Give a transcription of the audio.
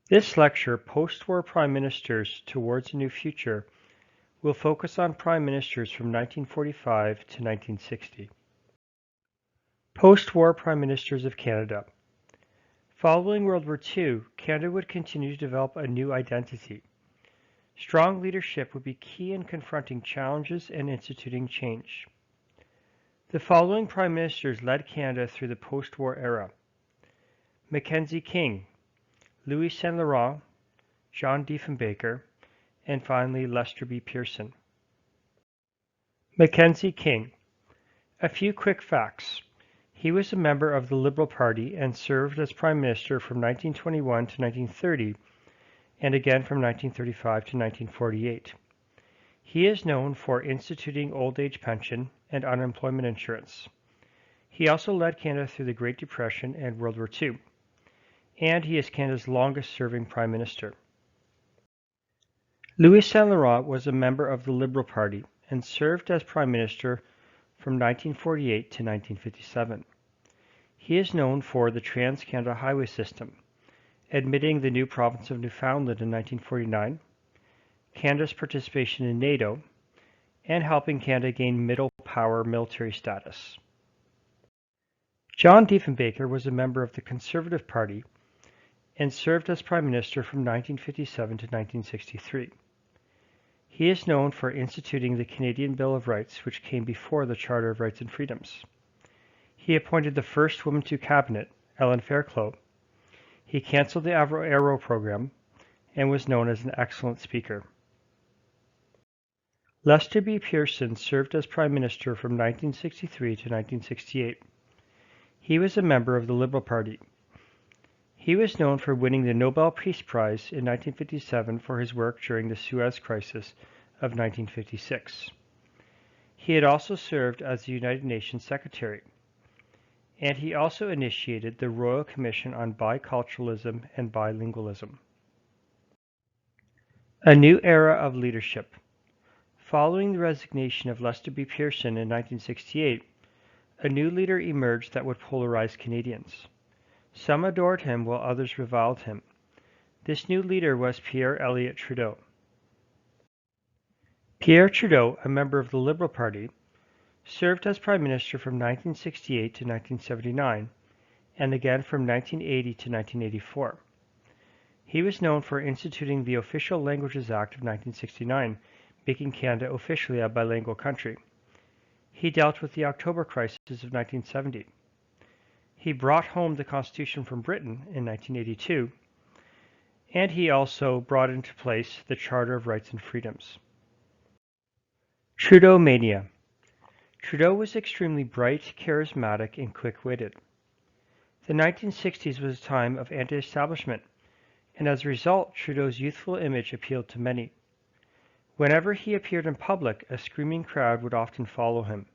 This lecture, Post-War Prime Ministers Towards a New Future, will focus on Prime Ministers from 1945 to 1960. Post-War Prime Ministers of Canada. Following World War II, Canada would continue to develop a new identity. Strong leadership would be key in confronting challenges and instituting change. The following Prime Ministers led Canada through the post-war era: Mackenzie King, Louis St.Laurent, John Diefenbaker, and finally Lester B. Pearson. Mackenzie King. A few quick facts. He was a member of the Liberal Party and served as Prime Minister from 1921 to 1930 and again from 1935 to 1948. He is known for instituting old age pension and unemployment insurance. He also led Canada through the Great Depression and World War II, and he is Canada's longest-serving Prime Minister. Louis St.Laurent was a member of the Liberal Party and served as Prime Minister from 1948 to 1957. He is known for the Trans-Canada Highway System, admitting the new province of Newfoundland in 1949, Canada's participation in NATO, and helping Canada gain middle power military status. John Diefenbaker was a member of the Conservative Party and served as Prime Minister from 1957 to 1963. He is known for instituting the Canadian Bill of Rights, which came before the Charter of Rights and Freedoms. He appointed the first woman to cabinet, Ellen Fairclough. He canceled the Arrow program and was known as an excellent speaker. Lester B. Pearson served as Prime Minister from 1963 to 1968. He was a member of the Liberal Party. He was known for winning the Nobel Peace Prize in 1957 for his work during the Suez Crisis of 1956. He had also served as the United Nations Secretary, and he also initiated the Royal Commission on Biculturalism and Bilingualism. A new era of leadership. Following the resignation of Lester B. Pearson in 1968, a new leader emerged that would polarize Canadians. Some adored him while others reviled him. This new leader was Pierre Trudeau. Pierre Trudeau, a member of the Liberal Party, served as Prime Minister from 1968 to 1979, and again from 1980 to 1984. He was known for instituting the Official Languages Act of 1969, making Canada officially a bilingual country. He dealt with the October Crisis of 1970. He brought home the Constitution from Britain in 1982, and he also brought into place the Charter of Rights and Freedoms. Trudeaumania. Trudeau was extremely bright, charismatic, and quick-witted. The 1960s was a time of anti-establishment, and as a result, Trudeau's youthful image appealed to many. Whenever he appeared in public, a screaming crowd would often follow him.